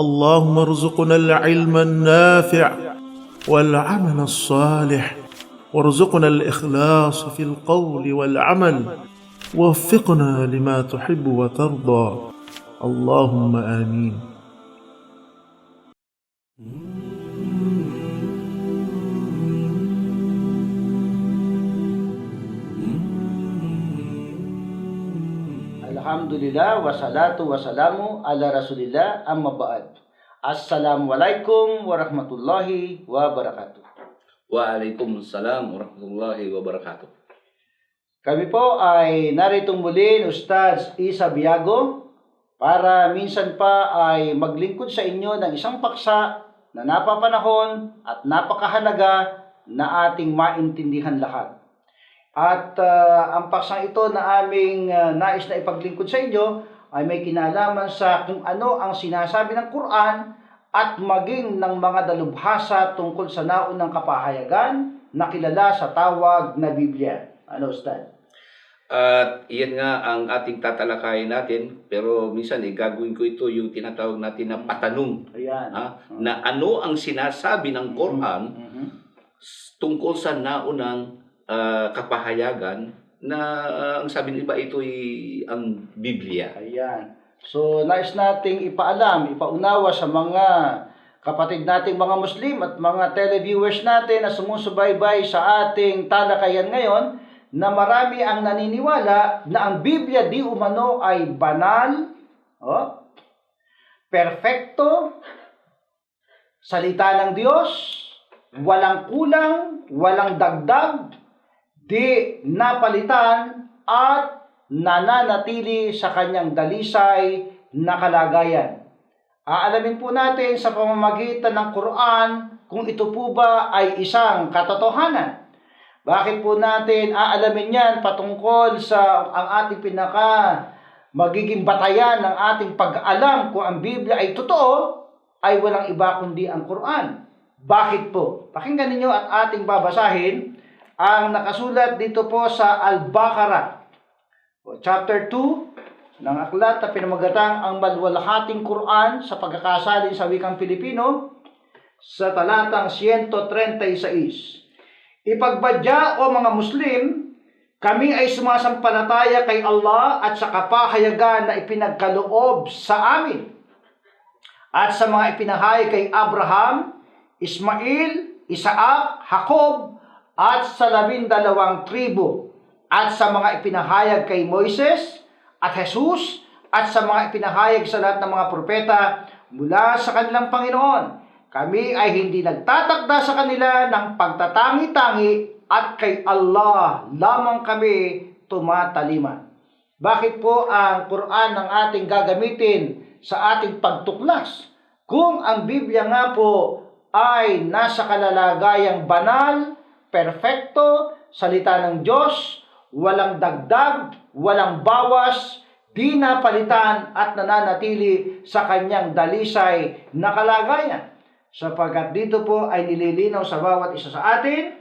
اللهم ارزقنا العلم النافع والعمل الصالح، وارزقنا الإخلاص في القول والعمل، ووفقنا لما تحب وترضى، اللهم آمين. Alhamdulillah wassalatu wassalamu ala rasulillah amma ba'd. Assalamualaikum warahmatullahi wabarakatuh. Waalaikumsalam warahmatullahi wabarakatuh. Kami po ay naritong muli, Ustaz Isa Biago, para minsan pa ay maglingkod sa inyo ng isang paksa na napapanahon at napakahalaga na ating maintindihan lahat. At ang paksang ito na aming nais na ipaglingkod sa inyo ay may kinalaman sa kung ano ang sinasabi ng Quran at maging ng mga dalubhasa tungkol sa naunang kapahayagan na kilala sa tawag na Biblia. Ano, Ustad? At iyan nga ang ating tatalakayin natin, pero minsan gagawin ko ito yung tinatawag natin na patanong. Ayan. Na ano ang sinasabi ng Quran tungkol sa naunang kapahayagan na ang sabi ng iba ito ay ang Biblia. Ayan. So, nais nating ipaalam, ipaunawa sa mga kapatid nating mga Muslim at mga televiewers natin na sumusubaybay sa ating talakayan ngayon na marami ang naniniwala na ang Biblia di umano ay banal, perfecto, salita ng Diyos, walang kulang, walang dagdag, di napalitan at nananatili sa kanyang dalisay na kalagayan. Aalamin po natin sa pamamagitan ng Quran kung ito po ba ay isang katotohanan. Bakit po natin aalamin yan patungkol sa ang ating magiging batayan ng ating pag-alam kung ang Biblia ay totoo, ay walang iba kundi ang Quran. Bakit po? Pakinggan ninyo at ating babasahin ang nakasulat dito po sa Al-Baqarah, chapter 2 ng aklat na pinamagatang ang Maluwalhating Quran sa pagkakasalin sa wikang Pilipino, sa talatang 136. Ipagbadya o mga Muslim, kami ay sumasampalataya kay Allah at sa kapahayagan na ipinagkaloob sa amin at sa mga ipinahayag kay Abraham, Ismail, Isaac, Jacob at sa 12 tribo, at sa mga ipinahayag kay Moises at Jesus, at sa mga ipinahayag sa lahat ng mga propeta mula sa kanilang Panginoon. Kami ay hindi nagtatakda sa kanila ng pagtatangi-tangi at kay Allah lamang kami tumataliman. Bakit po ang Quran ang ating gagamitin sa ating pagtuklas? Kung ang Biblia nga po ay nasa kalalagayang banal, perfecto, salita ng Diyos, walang dagdag, walang bawas, di napalitan at nananatili sa kanyang dalisay na kalagayan. Sapagkat dito po ay nililinaw sa bawat isa sa atin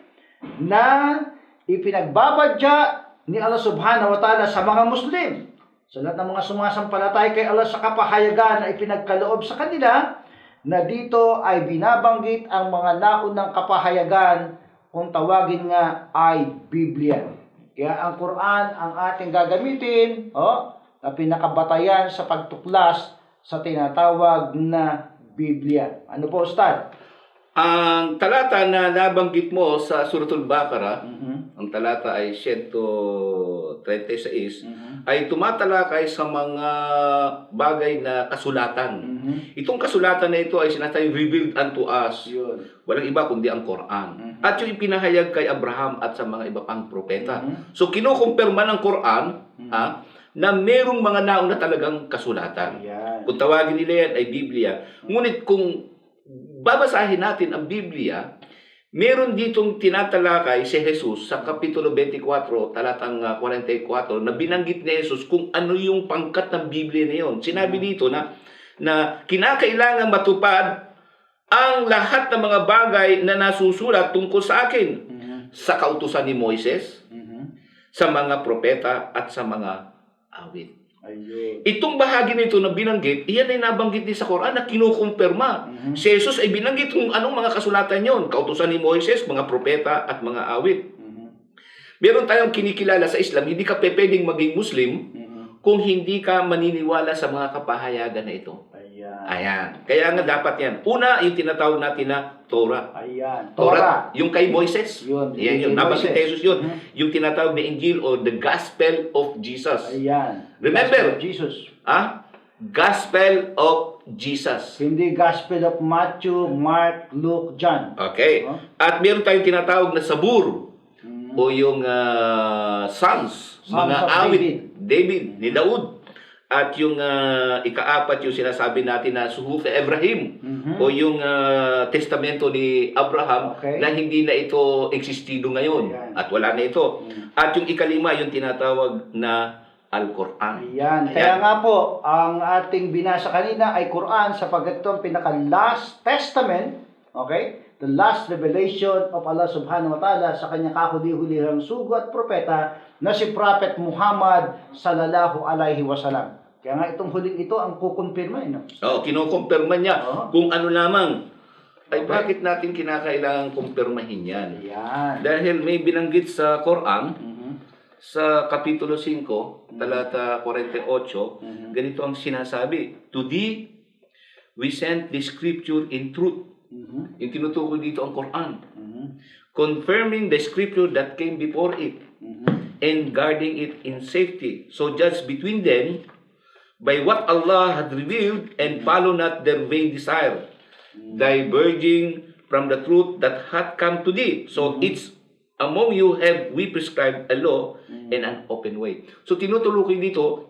na ipinagbabadya ni Allah subhanahu wa ta'ala sa mga Muslim, sa lahat ng mga sumasampalatay kay Allah sa kapahayagan na ipinagkaloob sa kanila, na dito ay binabanggit ang mga naunang kapahayagan kung tawagin nga ay Biblia. Kaya ang Quran ang ating gagamitin na pinakabatayan sa pagtuklas sa tinatawag na Biblia. Ano po, Ustad? Ang talata na nabanggit mo sa Suratul Baqarah, ang talata ay 136, ay tumatalakay sa mga bagay na kasulatan. Itong kasulatan na ito ay sinasabing revealed unto us. Yun. Walang iba kundi ang Quran. At yung ipinahayag kay Abraham at sa mga iba pang propeta. So kinukumpirma ng Quran na merong mga nauna talagang kasulatan. Yan. Kung tawagin nila yan ay Biblia. Ngunit kung babasahin natin ang Biblia, meron ditong tinatalakay si Jesus sa Kapitulo 24, talatang 44, na binanggit ni Jesus kung ano yung pangkat ng Biblia na yun. Sinabi dito na kinakailangan matupad ang lahat ng mga bagay na nasusulat tungkol sa akin sa kautusan ni Moises, sa mga propeta at sa mga awit. Ayun. Itong bahagi nito na binanggit, iyan ay nabanggit din sa Quran na kinukumpirma. Si Jesus ay binanggit kung anong mga kasulatan yon, kautusan ni Moises, mga propeta at mga awit. Meron tayong kinikilala sa Islam, hindi ka pwedeng maging Muslim kung hindi ka maniniwala sa mga kapahayagan na ito. Ayan. Ayan. Kaya nga dapat yan. Una, yung tinatawag natin na Torah. Ayan. Torah, yung kay Moises. Yun. Yan yun. Kay Nabanggit Moises. Jesus yun. Yung tinatawag na Injil o the Gospel of Jesus. Ayan. Remember, Gospel of Jesus. Gospel of Jesus. Hindi Gospel of Matthew, Mark, Luke, John. Okay. Oh. At meron tayong tinatawag na Sabur o yung Psalms, Psalms mga of awit, David, ni Daud. At yung ikaapat, yung sinasabi natin na Suhuf Ibrahim o yung testamento ni Abraham na hindi na ito existido ngayon. Ayan. At wala na ito. At yung ikalima, yung tinatawag na Al-Quran. Ayan. Kaya nga po, ang ating binasa kanina ay Quran sapagkat ito ang pinaka-last testament, okay? The last revelation of Allah subhanahu wa ta'ala sa kanyang kahuli-hulihang sugo at propeta na si Prophet Muhammad sallallahu alaihi wasallam. Kaya nga itong huling ito ang kukumpirma. No? Oo, kinukumpirma niya kung ano lamang. Ay, Okay. bakit natin kinakailangan kumpirmahin yan? Ayan. Dahil may binanggit sa Quran, sa Kapitulo 5, talata 48, ganito ang sinasabi, to thee we sent the scripture in truth. Yung tinutukoy dito ang Quran. Confirming the scripture that came before it and guarding it in safety. So judge between them by what Allah had revealed and follow not their vain desire, diverging from the truth that hath come to thee. So it's among you have we prescribed a law and an open way. So tinutukoy dito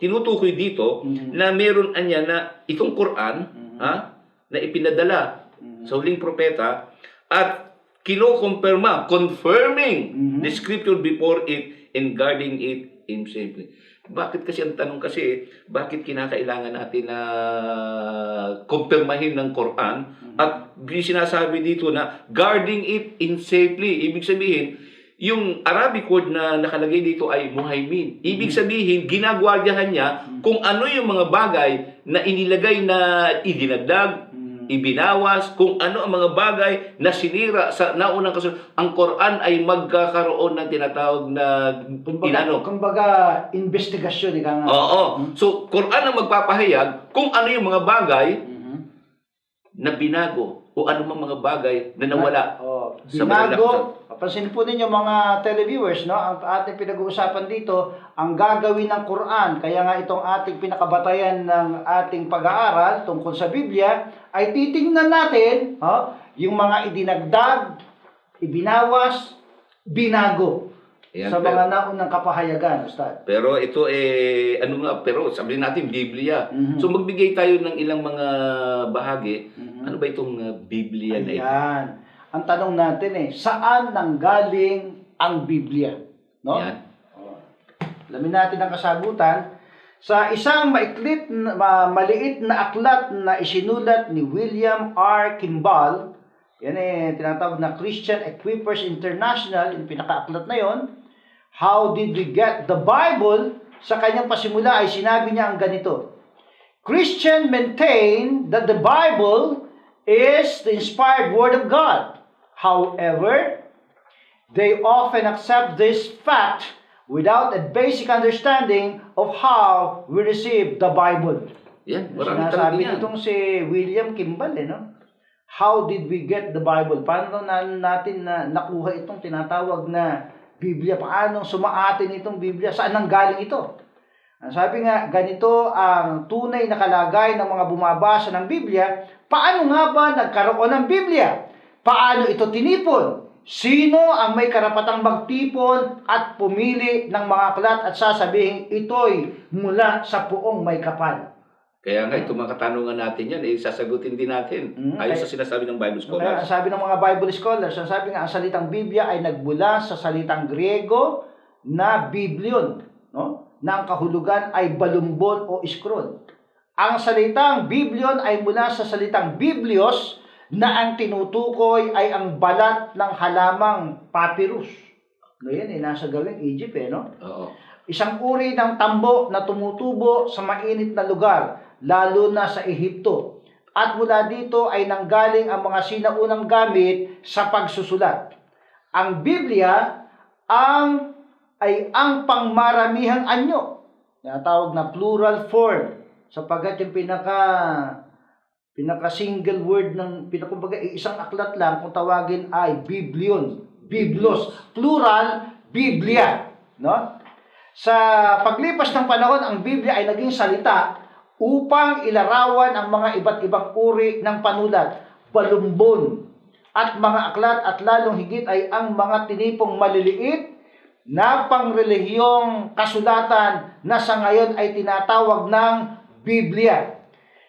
na meron anya na itong Quran na ipinadala sa huling propeta at kinukumpirma, confirming the scripture before it and guarding it in safety. Bakit kasi ang tanong kasi, bakit kinakailangan natin na kumpirmahin ng Quran at sinasabi dito na guarding it in safely. Ibig sabihin, yung Arabic word na nakalagay dito ay muhaimin. Ibig sabihin, ginagwardiyahan niya kung ano yung mga bagay na inilagay na idinagdag, ibinawas, kung ano ang mga bagay na sinira sa naunang kasunod. Ang Quran ay magkakaroon ng tinatawag na Kumbaga, investigasyon. Oo. So, Quran ang magpapahayag kung ano yung mga bagay na binago o ano mang mga bagay na nawala. Sa Binago, papansin po ninyo mga televiewers, no? Ang ating pinag-uusapan dito, ang gagawin ng Quran, kaya nga itong ating pinakabatayan ng ating pag-aaral tungkol sa Biblia, ay titingnan natin yung mga idinagdag, ibinawas, binago. Ayan, sa mga naunang kapahayagan, Ustad. Pero ito pero sabihin natin Biblia. So magbigay tayo ng ilang mga bahagi. Ano ba itong Biblia na ito? Ayan. Ang tanong natin saan nanggaling ang Biblia? No? Yan. Alamin natin ang kasagutan. Sa isang maliit na aklat na isinulat ni William R. Kimball, yan tinatawag na Christian Equippers International, yung pinaka-aklat na yon. How did we get the Bible? Sa kanyang pasimula ay sinabi niya ang ganito. Christians maintain that the Bible is the inspired word of God. However, they often accept this fact without a basic understanding of how we receive the Bible. Yan, marami talaga Sinasabi yan. nitong si William Kimball, no? How did we get the Bible? Paano natin nakuha itong tinatawag na Biblia? Paano sumaatin itong Biblia? Saan nanggaling ito? Sabi nga, ganito ang tunay na kalagay ng mga bumabasa ng Biblia. Paano nga ba nagkaroon ng Biblia? Paano ito tinipon? Sino ang may karapatang magtipon at pumili ng mga aklat at sasabihin ito'y mula sa puong may kapal? Kaya nga, itong mga katanungan natin yan, sasagutin din natin. Ayon sa sinasabi ng Bible Kaya scholars. sabi ng mga Bible scholars, ang sabi nga, ang salitang Biblia ay nagmula sa salitang Griego na Biblion, no? Na ang kahulugan ay balumbon o scroll. Ang salitang Biblion ay mula sa salitang Biblios na ang tinutukoy ay ang balat ng halamang papyrus. Ngayon, nasa gawing Egypt, no? Oo. isang uri ng tambo na tumutubo sa mainit na lugar, lalo na sa Ehipto. At mula dito ay nanggaling ang mga sinaunang gamit sa pagsusulat. Ang Biblia ay ang pangmaramihang anyo, tinatawag na plural form, sapagkat yung pinaka single word ng kumbaga isang aklat lang kung tawagin ay biblion, biblos, plural Biblia, no? Sa paglipas ng panahon, ang Biblia ay naging salita upang ilarawan ang mga iba't ibang uri ng panulat, balumbon, at mga aklat, at lalong higit ay ang mga tinipong maliliit na pangrelihiyong kasulatan na sa ngayon ay tinatawag ng Biblia.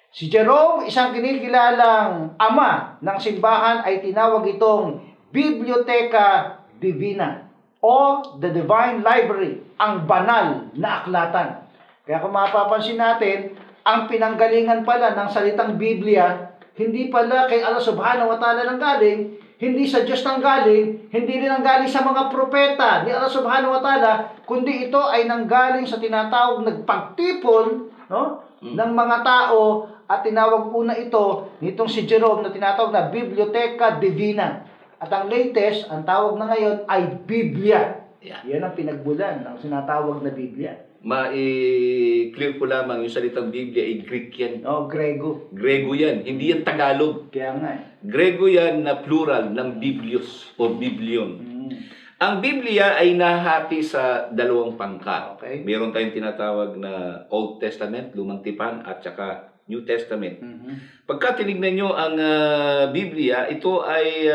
Si Jerome, isang kinikilalang ama ng simbahan, ay tinawag itong Biblioteca Divina o the Divine Library, ang banal na aklatan. Kaya kung mapapansin natin, ang pinanggalingan pala ng salitang Biblia, hindi pala kay Allah Subhanahu wa Ta'ala nang galing, hindi sa Diyos nang galing, hindi rin nang galing sa mga propeta ni Allah Subhanahu wa Ta'ala, kundi ito ay nanggaling sa tinatawag nagpagtipon, no, ng mga tao, at tinawag una ito nitong si Jerome na tinatawag na Biblioteca Divina. At ang latest, ang tawag na ngayon ay Biblia. Yeah. Yan ang pinagbulan ng sinatawag na Biblia. Ma-clear ko lamang yung salitang Biblia ay Greek yan. Oh, Grego. Grego yan, hindi yan Tagalog. Kaya nga eh. Grego yan na plural ng Biblios o Biblion. Ang Biblia ay nahati sa dalawang pangkat. Okay. Meron tayong tinatawag na Old Testament, Lumang Tipan, at saka New Testament. Pagka tinignan nyo ang Biblia, ito ay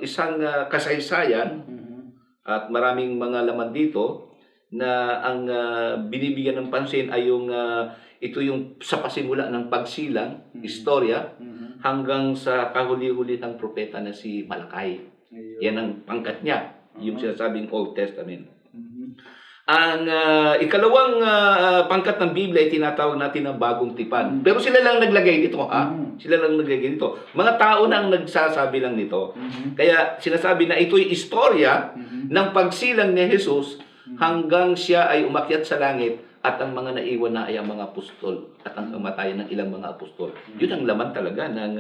isang kasaysayan at maraming mga laman dito na ang binibigyan ng pansin ay ito yung sa pasimula ng pagsilang, istorya, hanggang sa kahuli-huli ng propeta na si Malakay. Yan ang pangkat niya, yung sinasabing Old Testament. Ang ikalawang pangkat ng Biblia ay tinatawag natin ng Bagong Tipan. Pero sila lang naglagay dito, ha? Sila lang naglagay dito. Mga tao na ang nagsasabi lang nito. Kaya sinasabi na ito'y istorya ng pagsilang ni Jesus hanggang siya ay umakyat sa langit at ang mga naiwan na ay ang mga apostol at ang kamatayan ng ilang mga apostol. Yun ang laman talaga ng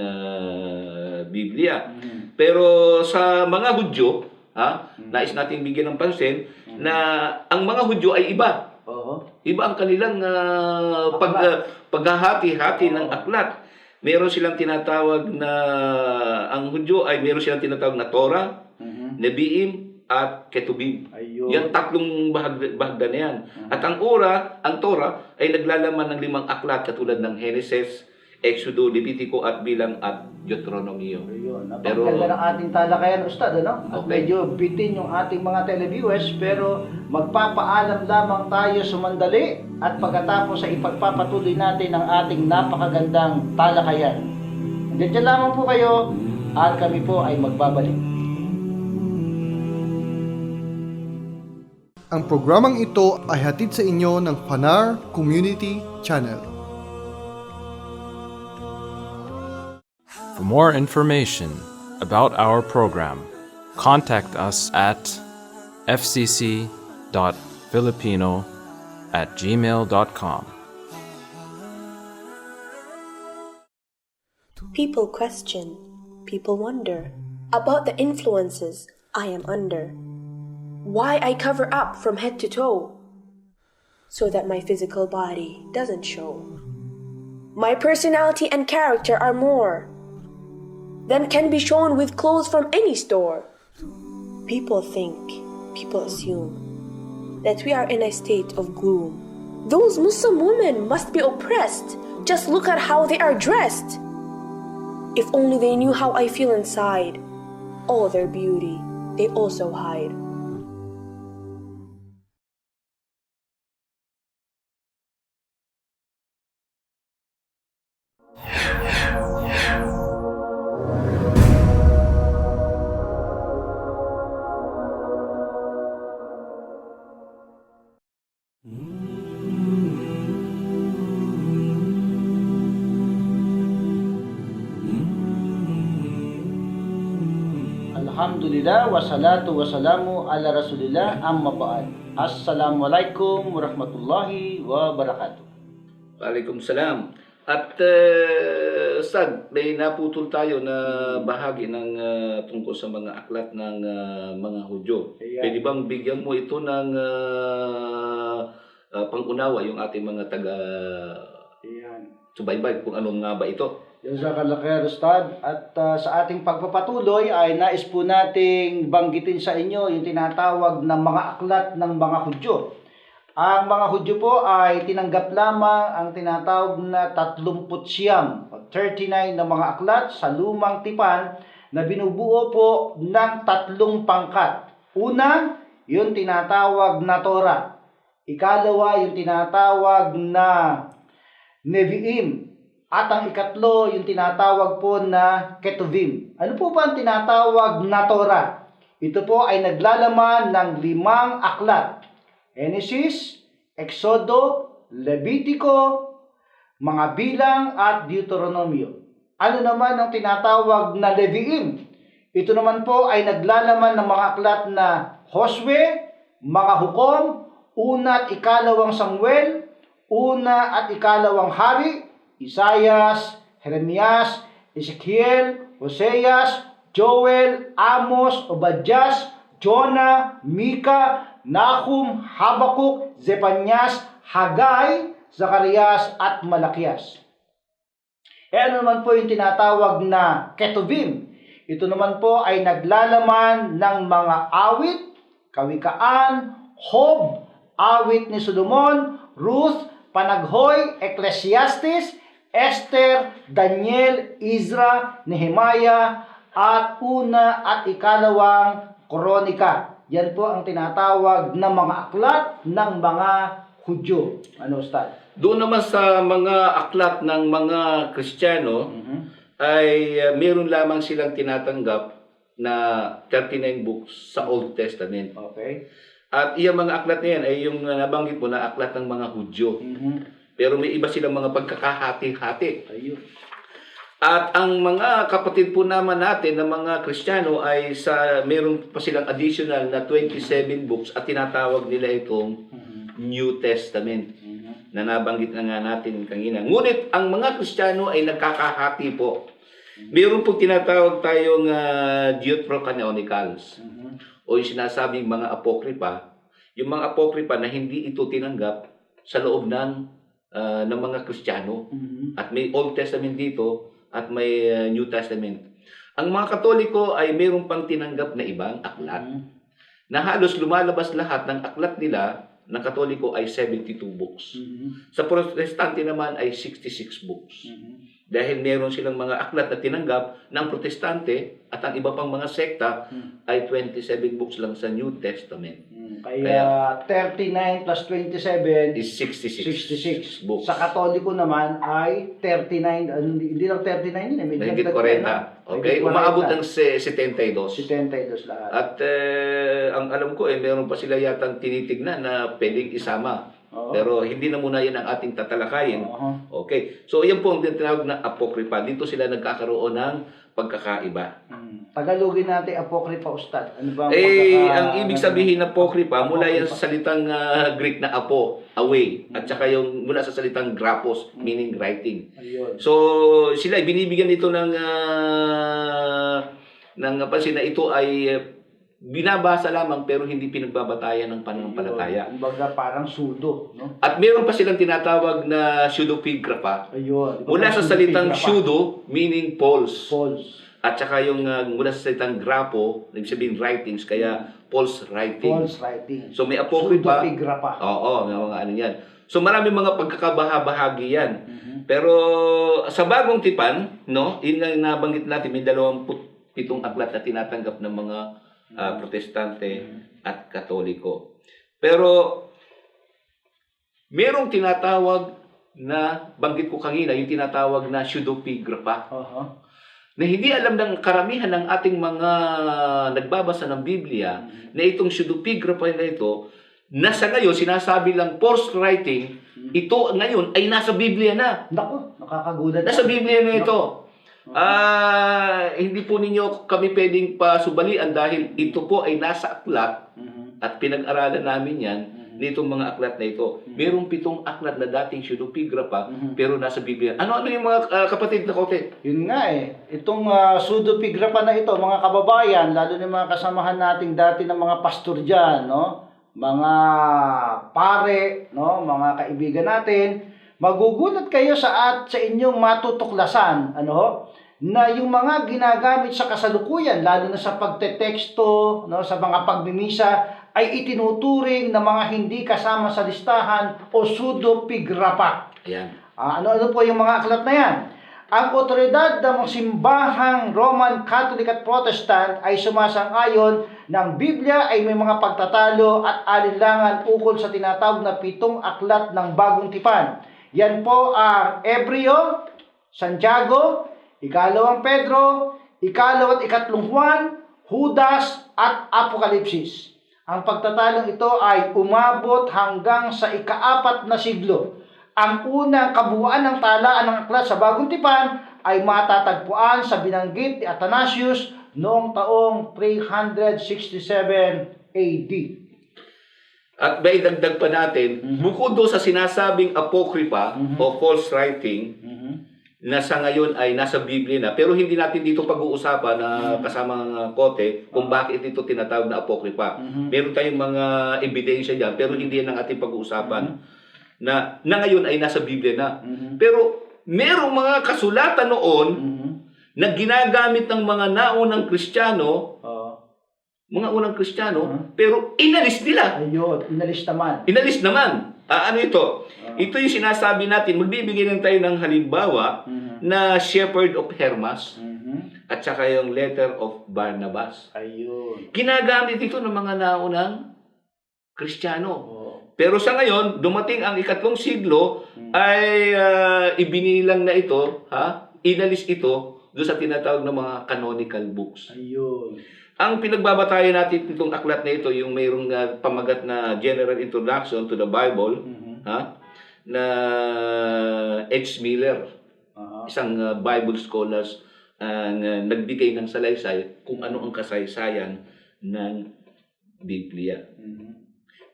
Biblia. Pero sa mga Hudyo, nais nating bigyan ng pansin na ang mga Hudyo ay iba. Iba ang kanilang paghahati-hati ng aklat. Meron silang tinatawag na, ang Hudyo ay meron silang tinatawag na Torah, Nebiim, at Ketubim. Yan tatlong bahagdan na yan. At ang Torah ay naglalaman ng 5 aklat katulad ng Genesis, Exodo, Levitico, at Bilang, at Deuteronomio. Pero ganda ng ating talakayan, Ustad, ano? At medyo bitin yung ating mga televiewers, pero magpapaalam lamang tayo sumandali at pagkatapos ay ipagpapatuloy natin ang ating napakagandang talakayan. Diyan lamang po kayo at kami po ay magbabalik. Ang programang ito ay hatid sa inyo ng Fanar Community Channel. For more information about our program, contact us at fcc.filipino@gmail.com. People question, people wonder about the influences I am under. Why I cover up from head to toe, so that my physical body doesn't show. My personality and character are more than can be shown with clothes from any store. People think, people assume that we are in a state of gloom. Those Muslim women must be oppressed. Just look at how they are dressed. If only they knew how I feel inside. All their beauty they also hide. Alhamdulillah, wassalatu wassalamu ala rasulillah, amma ba'd. Assalamualaikum warahmatullahi wabarakatuh. Waalaikumsalam. At Ustad, may naputol tayo na bahagi ng tungkol sa mga aklat ng mga Hudyo. Ayan. Pwede bang bigyan mo ito ng pangunawa yung ating mga subaybay kung ano nga ba ito? Jazakallah khair, Ustad. At sa ating pagpapatuloy ay nais po nating banggitin sa inyo yung tinatawag na mga aklat ng mga Hudyo. Ang mga Hudyo po ay tinanggap lamang ang tinatawag na 39 o 39 na mga aklat sa lumang tipan na binubuo po ng 3 pangkat. Una, yung tinatawag na Torah. Ikalawa, yung tinatawag na Nevi'im. At ang ikatlo, yung tinatawag po na Ketuvim. Ano po ba ang tinatawag na Torah? Ito po ay naglalaman ng 5 aklat. Genesis, Exodo, Levitico, mga bilang at Deuteronomio. Ano naman ang tinatawag na Leviim? Ito naman po ay naglalaman ng mga aklat na Josue, mga hukom, una at ikalawang Samuel, una at ikalawang hari, Isaias, Jeremias, Ezekiel, Hoseas, Joel, Amos, Obadias, Jonah, Mika, Nahum, Habakuk, Zephanias, Haggai, Zacarias at Malakias. Ano naman po yung tinatawag na Ketuvim? Ito naman po ay naglalaman ng mga awit, kawikaan, Hob, awit ni Solomon, Ruth, Panaghoy, Ecclesiastes, Esther, Daniel, Ezra, Nehemiah, at una at ikalawang Kronika. Yan po ang tinatawag na mga aklat ng mga Hudyo. Ano, Ustad? Doon naman sa mga aklat ng mga Kristiyano, ay meron lamang silang tinatanggap na 39 books sa Old Testament. Okay. At iyang mga aklat na yan ay yung nabanggit mo na aklat ng mga Hudyo. Pero may iba silang mga pagkakahati-hati. Ayun. At ang mga kapatid po naman natin na mga Kristiyano ay meron pa silang additional na 27 books at tinatawag nila itong New Testament na nabanggit na nga natin kanina. Ngunit ang mga Kristiyano ay nagkakahati po. Meron po tinatawag tayong Deuterocanonicals o yung sinasabing mga apokripa. Yung mga apokripa na hindi ito tinanggap sa loob ng mga Kristiyano. At may Old Testament dito at may New Testament. Ang mga Katoliko ay mayroon pang tinanggap na ibang aklat na halos lumalabas lahat ng aklat nila ng Katoliko ay 72 books. Sa Protestante naman ay 66 books. Dahil meron silang mga aklat na tinanggap ng Protestante at ang iba pang mga sekta ay 27 books lang sa New Testament. Kaya 39 plus 27 is 66 66. books. Sa Katoliko naman ay 39, hindi lang 39 yun, may Mahigit dagdag 40. Okay? Umaabot ng 72. 72 lahat. At ang alam ko meron pa sila yatang tinitignan na pwedeng isama. Oo. Pero hindi na muna yan ang ating tatalakayin. Okay. So yan po ang tinatawag na apokripa. Dito sila nagkakaroon ng pagkakaiba. Tagalogin natin apokripa, Ustad. Ano ba Ang ibig sabihin ng apokripa mula yan sa salitang Greek na apo, away, at saka yung mula sa salitang grapos, meaning writing. Ayun. So sila binibigyan ito ng pansin na ito ay binabasa lamang pero hindi pinagbabatayan ng pananampalataya. Kumbaga parang sudo, no? At meron pa silang tinatawag na pseudepigrapha. Ayun. Mula sa salitang pseudo, meaning false. False. At saka yung mula sa salitang grapo, ibig sabihin writings, kaya false writing. False writing. So may apokripa. Pseudepigrapha. Oo, may mga ano yan. So marami mga pagkakabaha-bahagi yan. Pero sa bagong tipan, no, yun nga yung nabanggit natin, may 27 aklat na tinatanggap ng mga Protestante at Katoliko. Pero merong tinatawag na, banggit ko kanina, yung tinatawag na pseudepigrapha. Na hindi alam ng karamihan ng ating mga nagbabasa ng Biblia na itong pseudepigrapha na ito, nasa ngayon, sinasabi lang false writing, ito ngayon ay nasa Biblia na. Naku, nakakagulat. Nasa Biblia na ito. Hindi po ninyo kami pwedeng pasubalian dahil ito po ay nasa aklat at pinag-aralan namin yan nitong mga aklat na ito. Merong 7 aklat na dating pseudepigrapha pero nasa Biblia. Ano yung mga kapatid na kote? Yun nga eh. Itong pseudepigrapha na ito, mga kababayan, lalo na mga kasamahan nating dati ng mga pastor dyan, no? Mga pare, no? Mga kaibigan natin, magugulat kayo sa inyong matutuklasan, ano? Na yung mga ginagamit sa kasalukuyan, lalo na sa pagteteksto, no? Sa mga pagmimisa, ay itinuturing na mga hindi kasama sa listahan o pseudepigrapha. Ayan. Ano-ano po yung mga aklat na yan? Ang otoridad ng simbahang Roman Catholic at Protestant ay sumasang-ayon ng Biblia ay may mga pagtatalo at alinlangan ukol sa tinatawag na 7 aklat ng Bagong Tipan. Yan po ang Hebreo, Santiago, Ikalawang Pedro, Ikalaw at Ikatlong Juan, Judas at Apokalipsis. Ang pagtatalong ito ay umabot hanggang sa ika-4 na siglo. Ang unang kabuuan ng talaan ng aklat sa Bagong Tipan ay matatagpuan sa binanggit ni Athanasius noong taong 367 AD. At may dagdag pa natin, bukod doon sa sinasabing apocrypha o false writing, na sa ngayon ay nasa Biblia na, pero hindi natin dito pag-uusapan na kasamang kote kung bakit ito tinatawag na apocrypha. Meron tayong mga ebidensya dyan, pero hindi yan ang ating pag-uusapan na ngayon ay nasa Biblia na. Pero merong mga kasulatan noon na ginagamit ng mga naunang Kristiyano, pero inalis nila. Ayun, inalis naman. Inalis naman. Ano ito? Ito yung sinasabi natin, magbibigay lang tayo ng halimbawa na Shepherd of Hermas at saka yung Letter of Barnabas. Ayun. Ginagamit ito ng mga naunang Kristiyano. Pero sa ngayon, dumating ang 3 siglo ay ibinilang na ito, inalis ito doon sa tinatawag na mga canonical books. Ayun. Ang pinagbabatayan natin itong aklat na ito, yung mayroong pamagat na General Introduction to the Bible, na H. Miller, isang Bible scholars, nagbigay ng salaysay kung ano ang kasaysayan ng Biblia.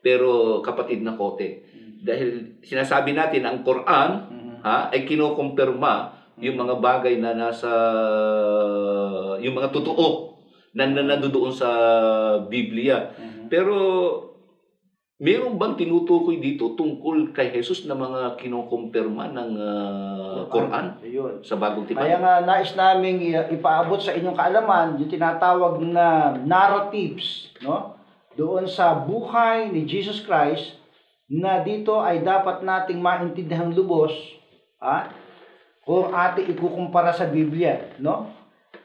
Pero kapatid na kote, dahil sinasabi natin ang Quran ay kinukumpirma yung mga bagay na nasa, yung mga totoo na nandoon sa Biblia. Pero meron bang tinutukoy dito tungkol kay Jesus na mga kinukumpirma ng Quran sa Bagong Tipan? Kaya nga nais naming ipaabot sa inyong kaalaman yung tinatawag na narratives, no? Doon sa buhay ni Jesus Christ na dito ay dapat nating maintindihan lubos, kung ating ikukumpara sa Biblia, no?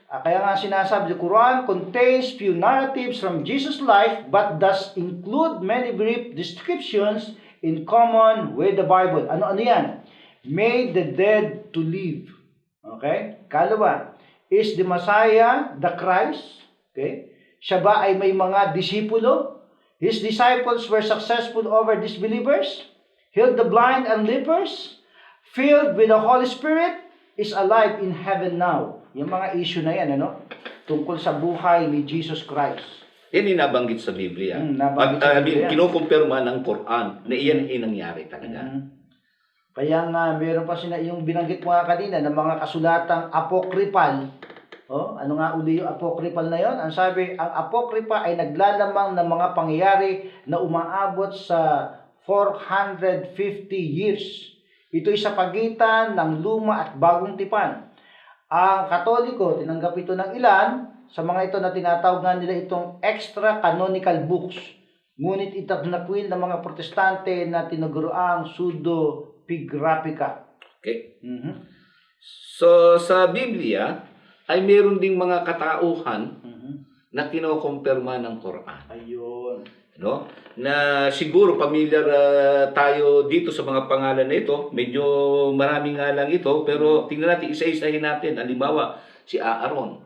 Kaya nga sinasabi, the Quran contains few narratives from Jesus' life but does include many brief descriptions in common with the Bible. Ano yan? Made the dead to live. Okay? Kalawa, is the Messiah the Christ? Okay? Siya ba ay may mga disipulo? His disciples were successful over disbelievers? Healed the blind and lepers? Filled with the Holy Spirit? Is alive in heaven now. Yung mga issue na yan, ano? Tungkol sa buhay ni Jesus Christ. Yan yung nabanggit sa Biblia. Nabanggit sa Biblia. Kinukumpirma ng Quran na iyan ay nangyari talaga. Kaya nga, meron pa yung binanggit mo nga kanina ng mga kasulatang apocryphal. Ano nga uli yung apocryphal na yon? Ang sabi, ang apocrypha ay naglalamang ng mga pangyayari na umaabot sa 450 years. Ito'y sa pagitan ng Luma at Bagong Tipan. Ang Katoliko, tinanggap ito ng ilan, sa mga ito na tinatawag nga nila itong extra canonical books. Ngunit itagnakwil ng mga Protestante na tinuguroang pseudepigraphica. Okay? So, sa Biblia, ay meron ding mga katauhan na kinukumpirma ng Quran. Ayun. No? Na siguro familiar tayo dito sa mga pangalan na ito. Medyo maraming nga lang ito, pero tingnan natin, isa-isahin natin. Halimbawa, si Aaron.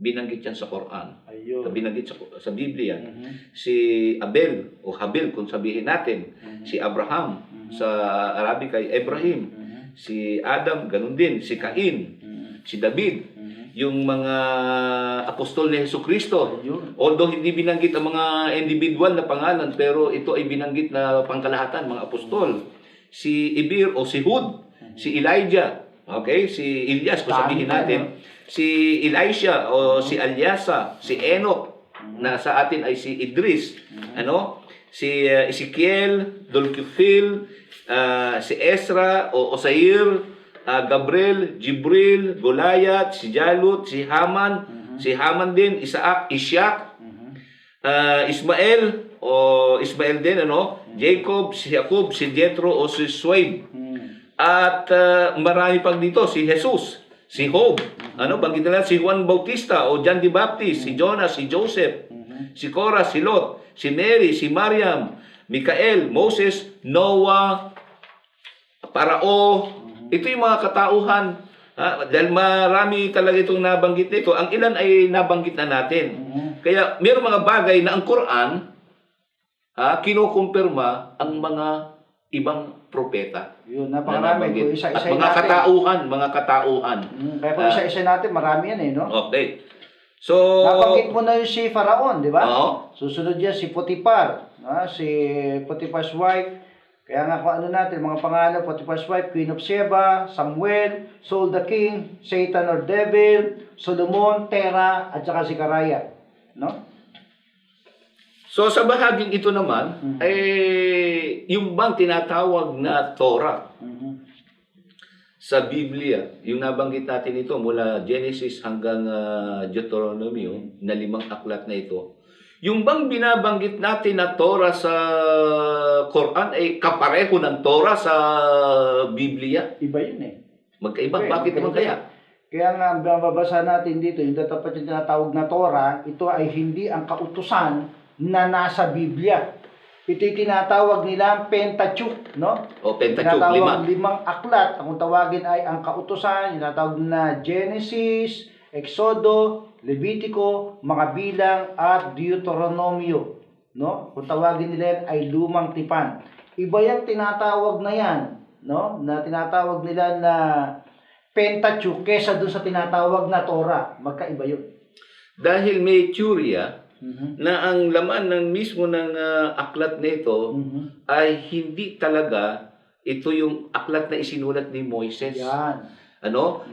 Binanggit yan sa Quran. Ayun. Binanggit sa Biblia. Si Abel, o Habil kung sabihin natin. Si Abraham, sa Arabic ay Ibrahim. Si Adam, ganun din. Si Cain. si David, yung mga apostol ni Jesucristo. Yun. Although hindi binanggit ang mga individual na pangalan, pero ito ay binanggit na pangkalahatan, mga apostol. Si Ibir o si Hud, si Elijah, okay, si Elias, kung sabihin natin, si Elisha o si Alyasa, si Enoch, na sa atin ay si Idris, si Ezekiel, Dulkifil, si Ezra o Osair, Gabriel, Jibril, Goliath, si Jalut, si Haman din, Isaac, Ishak, Ismael din, Jacob, si Jacob, si Jethro o si Suaib. At marami pang dito, si Jesus, si Job, banggit nila si Juan Bautista o John the Baptist, si Jonas, si Joseph, si Korah, si Lot, si Mary, si Mariam, Mikael, Moses, Noah, Parao. Ito yung mga katauhan. Dahil marami talaga itong nabanggit nito. Ang ilan ay nabanggit na natin. Kaya mayroong mga bagay na ang Quran kinukumpirma ang mga ibang propeta. Yun, napakarami. Kung At isa-isa mga katauhan. Kaya kung isa-isa natin, marami yan no? Okay. So, nabanggit mo na yung si Faraon, di ba? Oo. Susunod yan si Potiphar, si Potiphar's wife. Kaya nga kung ano natin, mga pangalan, Potiphar's wife, Queen of Sheba, Samuel, Saul the king, Satan or devil, Solomon, Terah, at saka si Karaya. No? So sa bahaging ito naman, yung bang tinatawag na Torah sa Biblia, yung nabanggit natin ito mula Genesis hanggang Deuteronomy, na 5 aklat na ito, yung bang binabanggit natin na Torah sa Quran ay kapareho ng Torah sa Biblia? Iba yun Magkaiba. Bakit naman kaya? Kaya nga, mababasa natin dito, yung dapat yung tinatawag na Torah, ito ay hindi ang kautusan na nasa Biblia. Ito'y tinatawag nila Pentateuch, no? O Pentateuch, tinatawag 5 aklat. Kung tawagin ay ang kautusan, tinatawag na Genesis, Exodo, Levitico, mga bilang at Deuteronomio, no? Kung tawagin nila yan ay lumang tipan. Iba yung tinatawag na yan, no? Na tinatawag nila na Pentateuch kesa doon sa tinatawag na Torah. Magkaiba yun. Dahil may teorya na ang laman ng mismo ng aklat na ito ay hindi talaga ito yung aklat na isinulat ni Moises. Yan.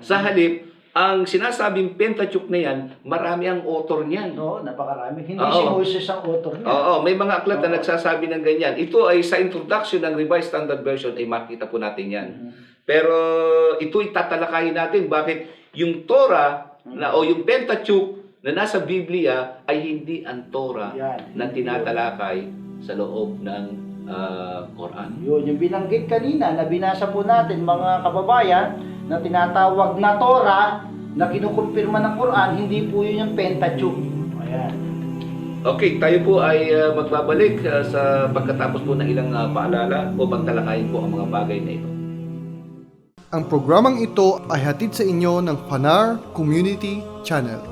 Sa halip, ang sinasabing Pentateuch na yan, marami ang author niyan. No, napakarami. Hindi si Moses ang author niya. Oo, may mga aklat na nagsasabi ng ganyan. Ito ay sa introduction ng Revised Standard Version ay makita po natin yan. Pero ito'y tatalakayin natin bakit yung Torah o yung Pentateuch na nasa Biblia ay hindi ang Torah na tinatalakay sa loob ng Quran. Yun, yung binanggit kanina na binasa po natin mga kababayan na tinatawag na Torah na kinukumpirma ng Quran, hindi po yun yung Pentateuch. Ayan. Okay, tayo po ay magbabalik sa pagkatapos po ng ilang paalala o pagtalakayin po ang mga bagay na ito. Ang programang ito ay hatid sa inyo ng Fanar Community Channel.